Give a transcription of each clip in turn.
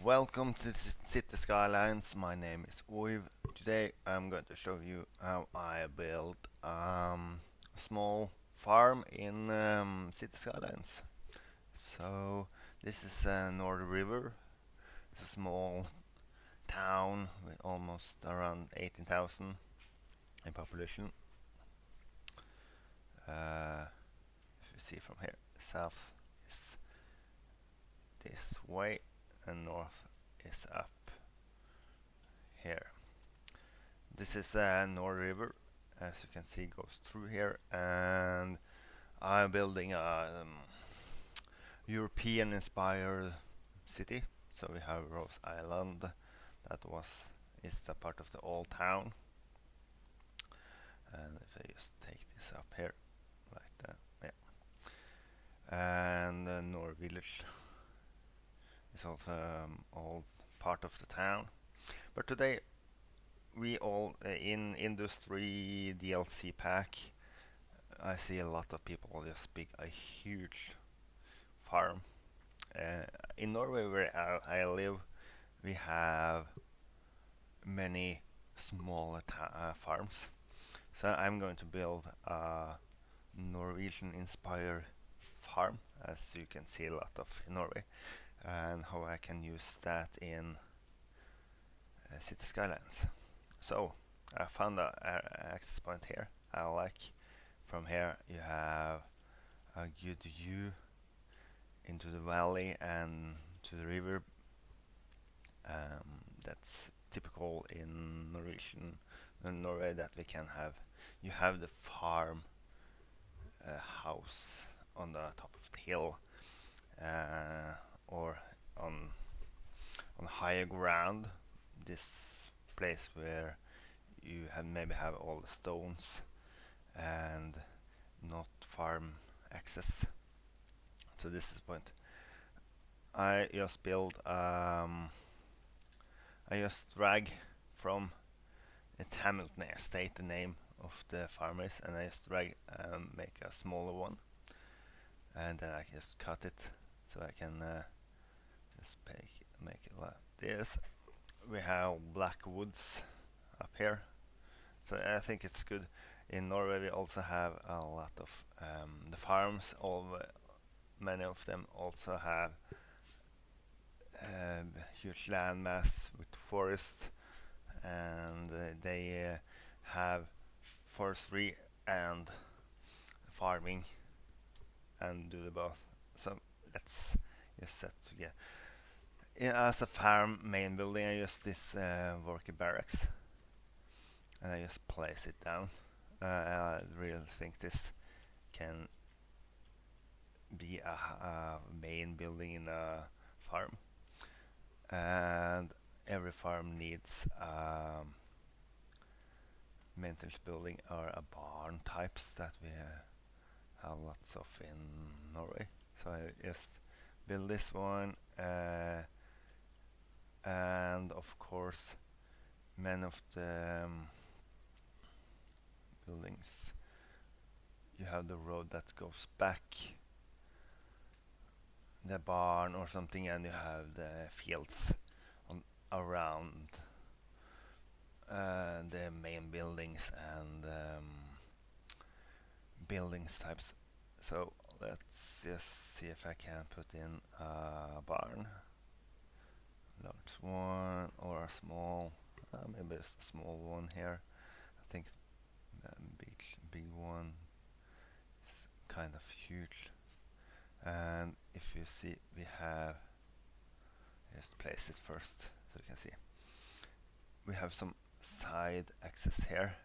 Welcome to City Skylines. My name is Oiv. Today I'm going to show you how I built a small farm in City Skylines. So this is Nord River. It's a small town with almost around 18,000 in population. If you see from here, south is this way and north is up here. This is Nord River, as you can see, goes through here, and I'm building a European-inspired city. So we have Rose Island, that is a part of the old town, and if I just take this up here, like that, yeah, and Nord Village is also old part of the town. But today we all in industry DLC pack. I see a lot of people just pick a huge farm. In Norway, where I live, we have many smaller farms. So I'm going to build a Norwegian-inspired farm, as you can see a lot of in Norway, and how I can use that in City Skylines. So I found a access point here. I like. From here you have a good view into the valley and to the river. That's typical in Norway, that we can have. You have the farm house on the top of the hill, or on higher ground. This place where you maybe have all the stones and not farm access. So this is the point. I just build I just drag from it's Hamilton Estate, the name of the farm is, and I just drag make a smaller one, and then I can just cut it so I can just make it like this. We have black woods up here, so I think it's good. In Norway we also have a lot of the farms. Many of them also have huge land mass with forest, and they have forestry and farming and do the both. So let's just set together. As a farm main building, I use this worker barracks, and I just place it down. I really think this can be a main building in a farm, and every farm needs maintenance building or a barn types that we have lots of in Norway. So I just build this one, and of course many of the buildings, you have the road that goes back the barn or something, and you have the fields around the main buildings and buildings types. So let's just see if I can put in a barn, large one or a small, maybe just a small one here. I think big one is kind of huge. And if you see, we have, just place it first so you can see. We have some side access here,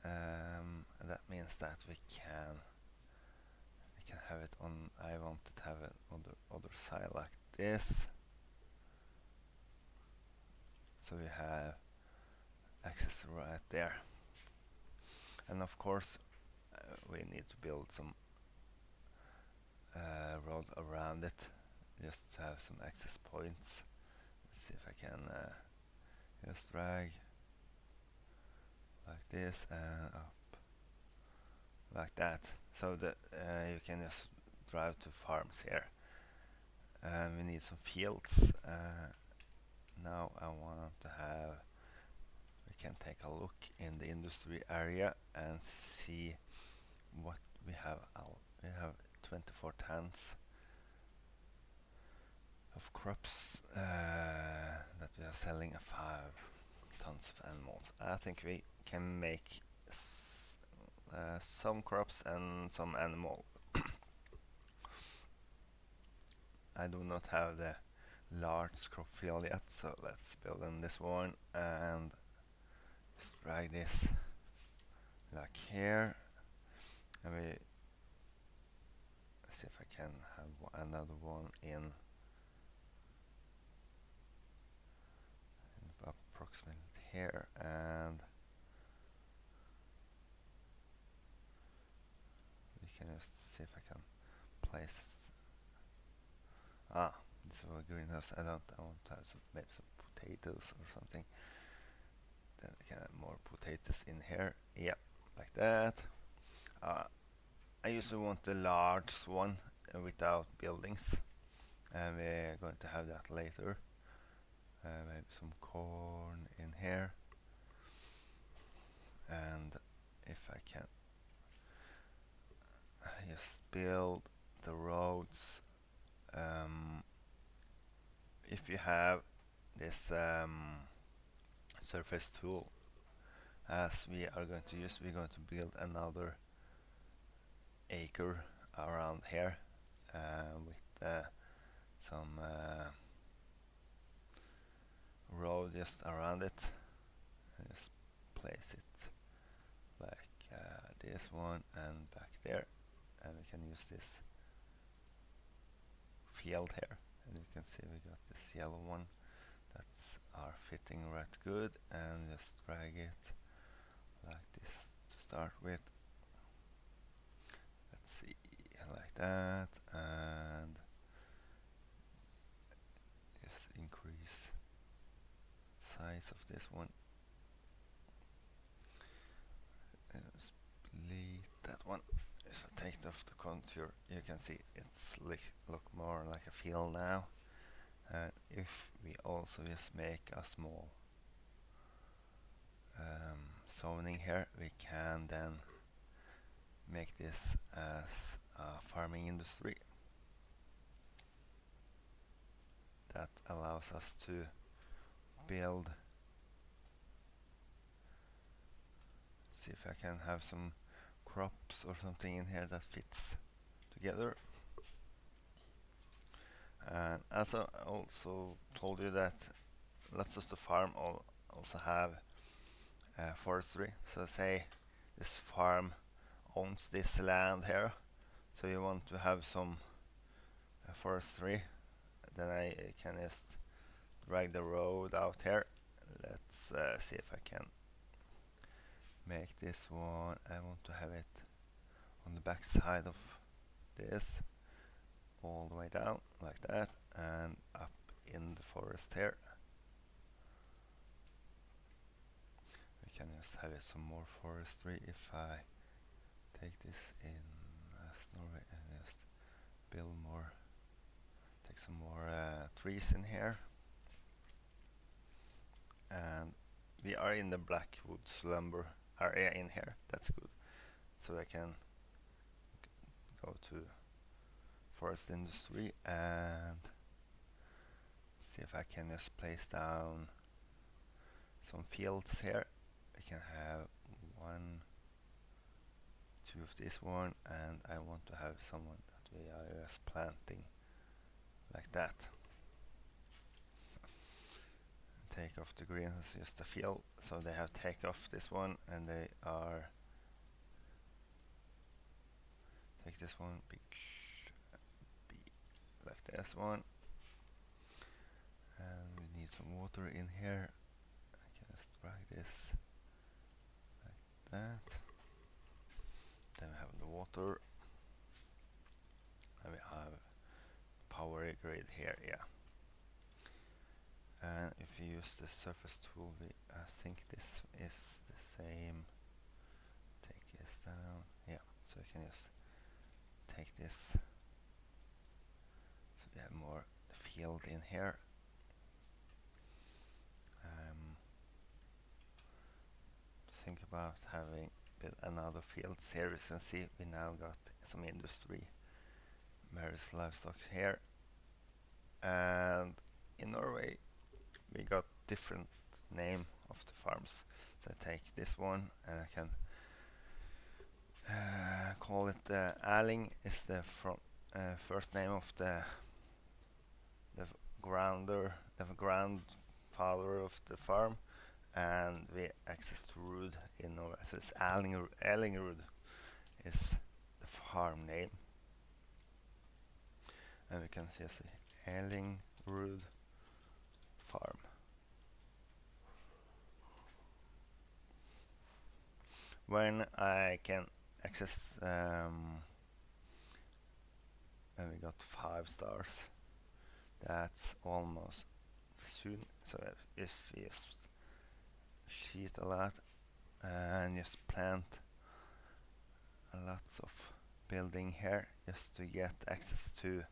and that means that we can have it on. I want to have it on the other side like this. So we have access right there, and of course we need to build some road around it, just to have some access points. Let's see if I can just drag like this and up like that, so that you can just drive to farms here. and we need some fields. Now I want to have, we can take a look in the industry area and see what we have. We have 24 tons of crops that we are selling at 5 tons of animals. I think we can make some crops and some animal. I do not have the large crop field yet, so let's build on this one and just drag this like here, and we see if I can have another one in approximately here, and we can just see if I can place this is a greenhouse. I want to have maybe some potatoes or something. Then we can have more potatoes in here. Yeah, like that. I usually want the large one without buildings, and we're going to have that later. Maybe some corn in here, and if I can just build the roads. If you have this surface tool, as we are going to use, we're going to build another acre around here with some road just around it, and just place it like this one and back there, and we can use this field here, and you can see we got this yellow one that's are fitting right good, and just drag it like this to start with. Let's see, like that, and just increase size of this one. Delete that one. If I take it off the contour, you can see it's look more like a field now. And if we also just make a small zoning here, we can then make this as a farming industry that allows us to build. See if I can have some crops or something in here that fits together. And as I also told you that lots of the farm also have forestry. So say this farm owns this land here, so you want to have some forestry, then I can just drag the road out here. Let's see if I can make this one. I want to have it on the back side of this, all the way down like that, and up in the forest here. We can just have it some more forestry. If I take this in Norway and just build more, take some more trees in here, and we are in the Blackwoods lumber area in here. That's good. So I can go to forest industry and see if I can just place down some fields here. We can have 1, 2 of this one, and I want to have someone that we are just planting like that. Take off the green, it's just a field, so they have take off this one, and they are take this one be like this one, and we need some water in here. I can just drag this like that. Then we have the water, and we have power grid here, yeah. And if you use the surface tool, I think this is the same. Take this down, yeah. So you can just take this. So we have more field in here. Um, think about having built another field. Here you can see we now got some industry, various livestock here, and in Norway we got different name of the farms. So I take this one and I can call it Erling is the first name of the the grandfather of the farm, and we access to Rud in Norway. So it's Erlingrud is the farm name, and we can just see Erlingrud farm. When I can access, and we got 5 stars. That's almost soon. So if we just cheat a lot and just plant lots of building here just to get access to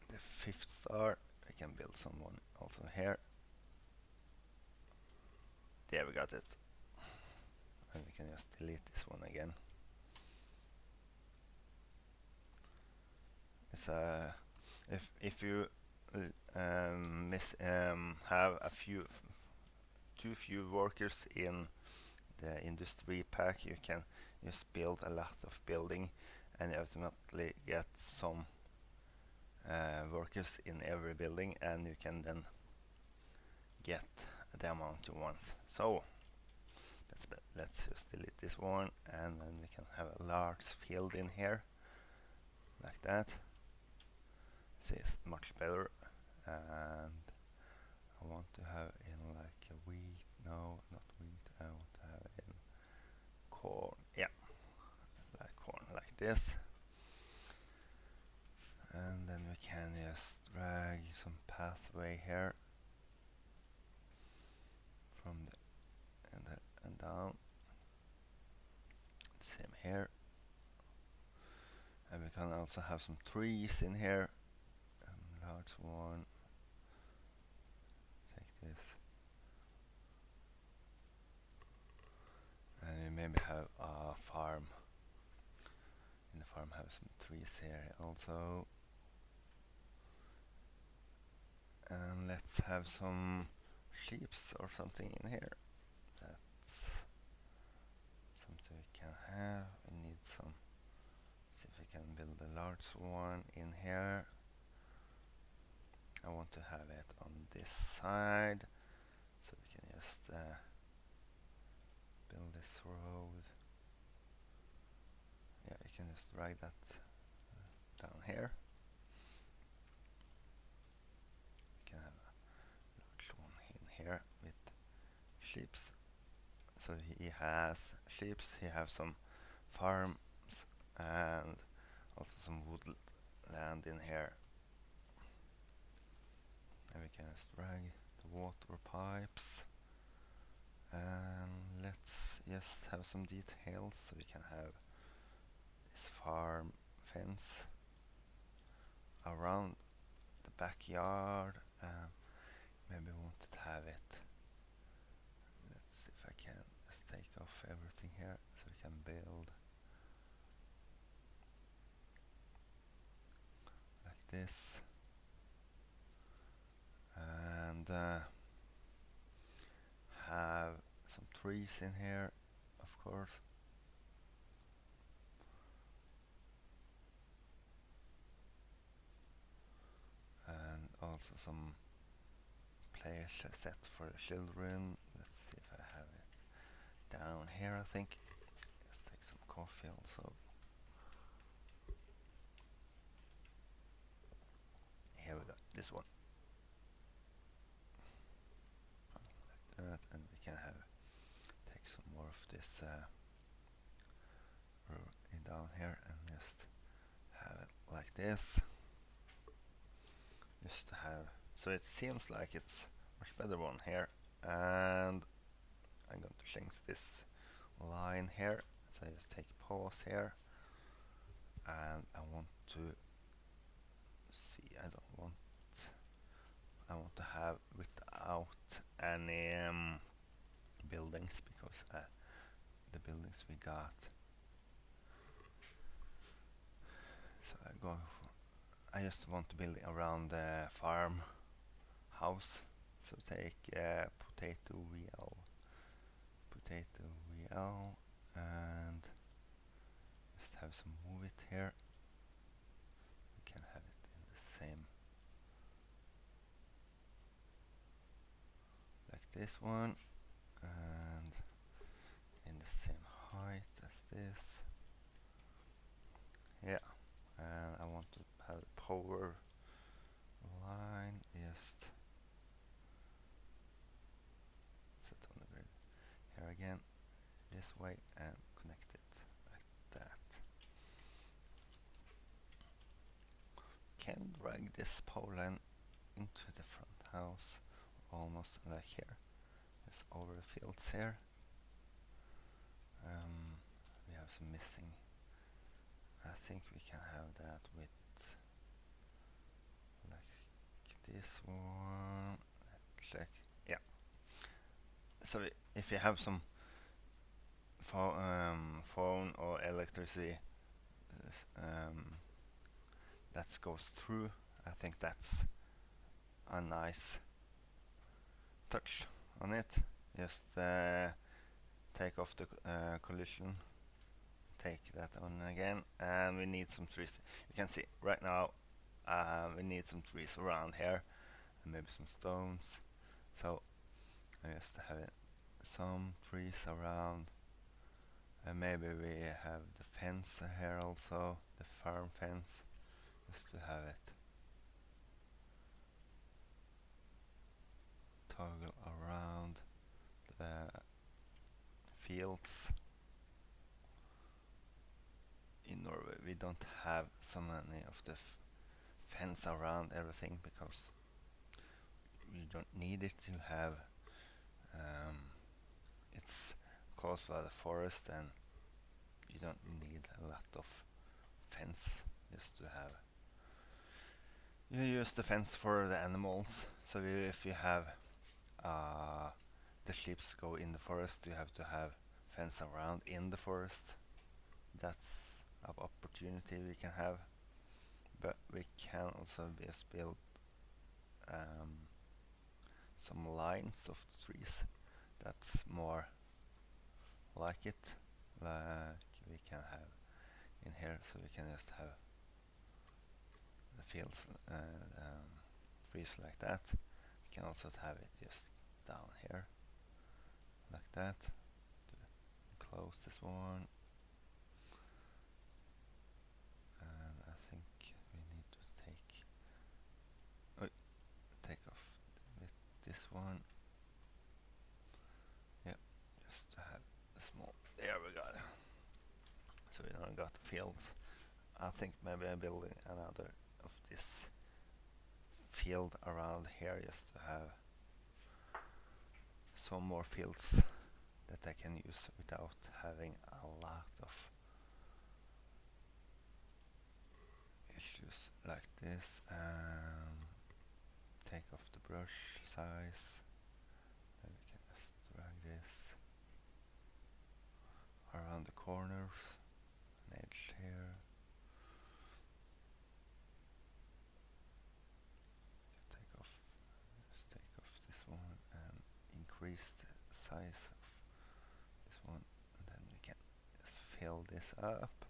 the 5th star, we can build someone also here. There we got it. And we can just delete this one again. It's if you have too few workers in the industry pack, you can just build a lot of building and ultimately get some workers in every building, and you can then get the amount you want. So let's just delete this one, and then we can have a large field in here like that. This is much better, and I want to have in like a wheat. No, not wheat. I want to have in corn. Yeah, like corn, like this. And then we can just drag some pathway here from the and down. Same here. And we can also have some trees in here. Large one. Take this. And we maybe have a farm. In the farm have some trees here also. And let's have some sheep or something in here. That's something we can have. We need some. See if we can build a large one in here. I want to have it on this side, so we can just build this road. Yeah, you can just drag that down here. We can have a large one in here with sheeps. So he has sheeps, he has some farms, and also some woodland in here. And we can just drag the water pipes, and let's just have some details so we can have this farm fence around the backyard. Maybe we want to have it. Let's see if I can just take off everything here so we can build like this. And have some trees in here, of course. And also some place set for the children. Let's see if I have it down here, I think. Let's take some coffee also. Here we go, this one. Like that, and we can take some more of this down here and just have it like this. Just to have, so it seems like it's much better one here, and I'm going to change this line here. So I just take pause here, and I want to see. I want to have without any buildings, because the buildings we got. So I just want to build around the farm house. So take potato wheel, and just have some move it here. We can have it in the same, like this one, and in the same height as this. Yeah, and I want to have a power line just set on the grid here again, this way, and connect it like that. Can drag this pole line into the front house, almost like here. Just over the fields here. We have some missing. I think we can have that with like this one. Check. Yeah. So if you have some phone or electricity that goes through, I think that's a nice touch on it. Just take off the collision, take that on again, and we need some trees. You can see right now we need some trees around here, and maybe some stones. So I just have some trees around, and maybe we have the fence here also, the farm fence, just to have it toggle around the fields. In Norway we don't have so many of the fence around everything, because you don't need it to have it's close by the forest, and you don't need a lot of fence just to have. You use the fence for the animals, so if you have the sheep go in the forest, you have to have fence around in the forest. That's an opportunity we can have, but we can also just build some lines of the trees. That's more like it, like we can have in here, so we can just have the fields trees like that. We can also have it just down here like that. Close this one, and I think we need to take off with this one. Yeah, just to have a small. There we got it. So we now got the fields. I think maybe I'm building another of this field around here, just to have some more fields that I can use without having a lot of issues like this. Take off the brush size, then we can just drag this around the corners, an edge here. Take off this one and increase the size of this one, and then we can just fill this up.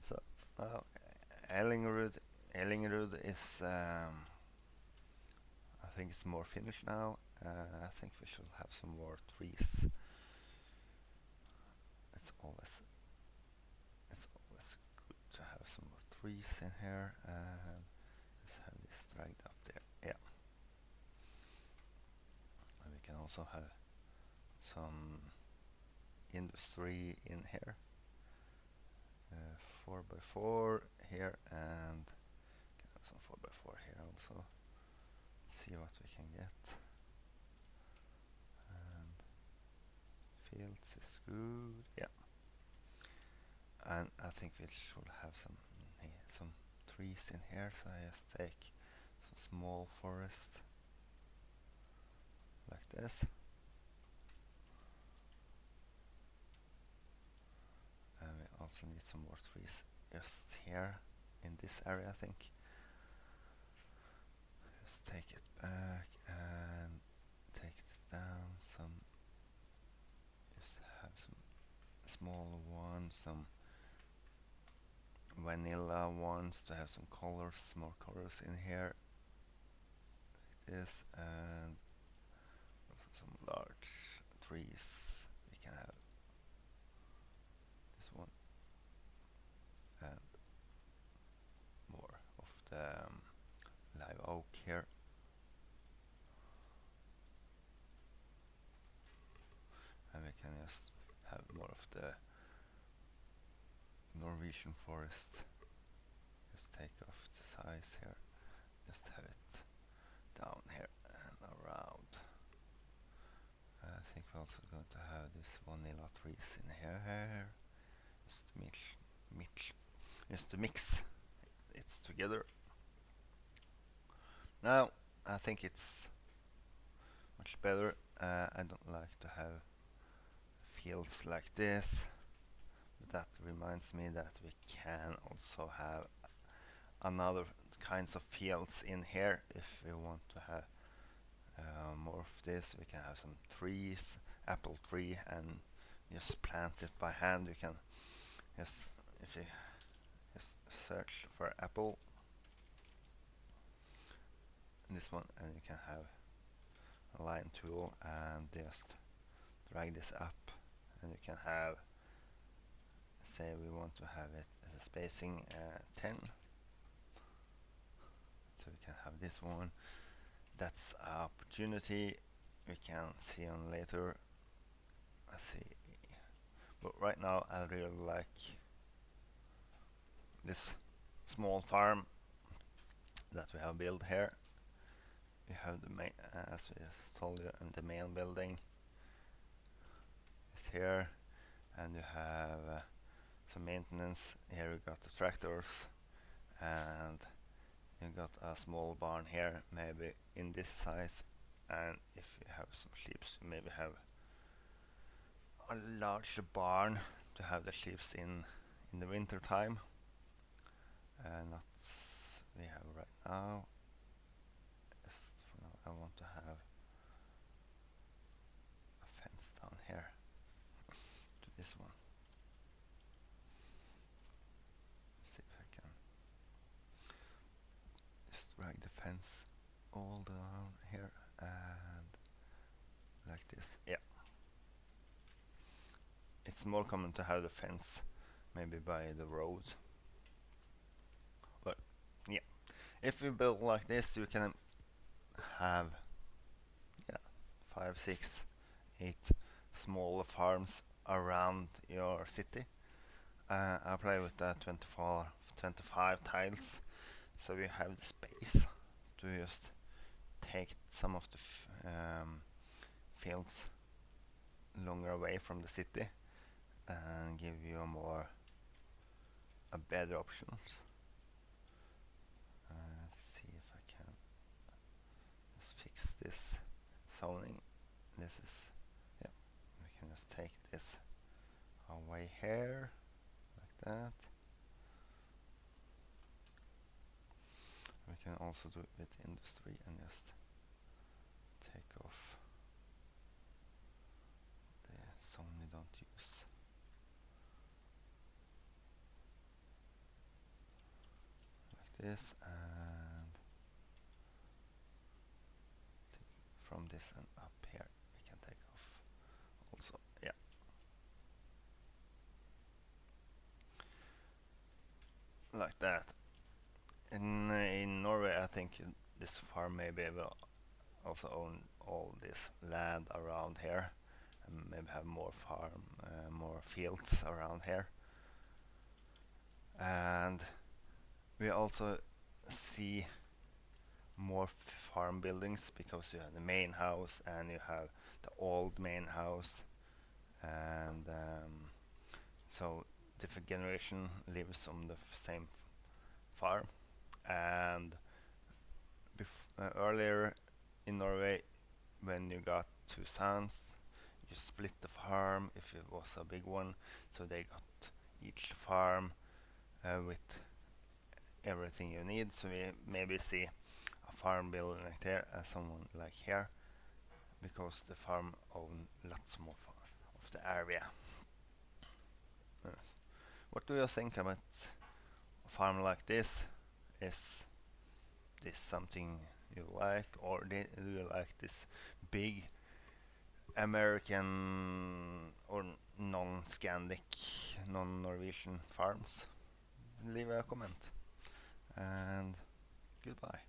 So now Ellingrud is I think it's more finished now. I think we should have some more trees. It's always good to have some more trees in here. Let's have this dragged up there. Yeah. And we can also have some industry in here. 4x4 here, and some 4x4 here also. See what we can get. And fields is good, yeah. And I think we should have some trees in here, so I just take some small forest like this. And we also need some more trees just here in this area, I think. Just take it back and take it down some. Just have some smaller ones, some vanilla ones to have some colors, more colors in here. Like this, and also some large trees. We can have this one and more of the live oak here. And we can just have more of the Norwegian forest. Just take off the size here. Just have it down here and around. I think we're also going to have this vanilla trees in here. Just to mix it together. Now I think it's much better. I don't like to have fields like this, but that reminds me that we can also have another kinds of fields in here if we want to have more of this. We can have some trees, apple tree, and just plant it by hand. You can just, if you just search for apple, this one, and you can have a line tool and just drag this up, and you can have, say we want to have it as a spacing 10, so we can have this one. That's an opportunity we can see on later. I see, but right now I really like this small farm that we have built here. You have the main, as we told you, and the main building is here, and you have some maintenance. Here we got the tractors, and you got a small barn here, maybe in this size. And if you have some sheep, you maybe have a larger barn to have the sheep in the winter time. And that's we have right now. Just for now, I want to have a fence down here to this one. See if I can just drag the fence all down here and like this. Yeah, it's more common to have the fence maybe by the road, but yeah, if you build like this, you can have, yeah, 5, 6, 8 small farms around your city. I play with the 24, 25 tiles, so you have the space to just take some of the fields longer away from the city and give you a better options. See if I can just fix this zoning. This is, yeah, we can just take this away here like that. We can also do it with industry and just take off the zone we don't use. Like this, and from this and up here we can take off also, yeah. Like that. In Norway, I think this farm maybe will also own all this land around here, and maybe have more more fields around here. And we also see more farm buildings because you have the main house and you have the old main house, and so different generation lives on the same farm. And earlier in Norway, when you got two sons, you split the farm if it was a big one, so they got each farm with everything you need. So we maybe see a farm building like there and someone like here, because the farm own lots more of the area. Yes. What do you think about a farm like this? Is this something you like, or do you like this big American or non-Scandic, non-Norwegian farms? Leave a comment, and goodbye.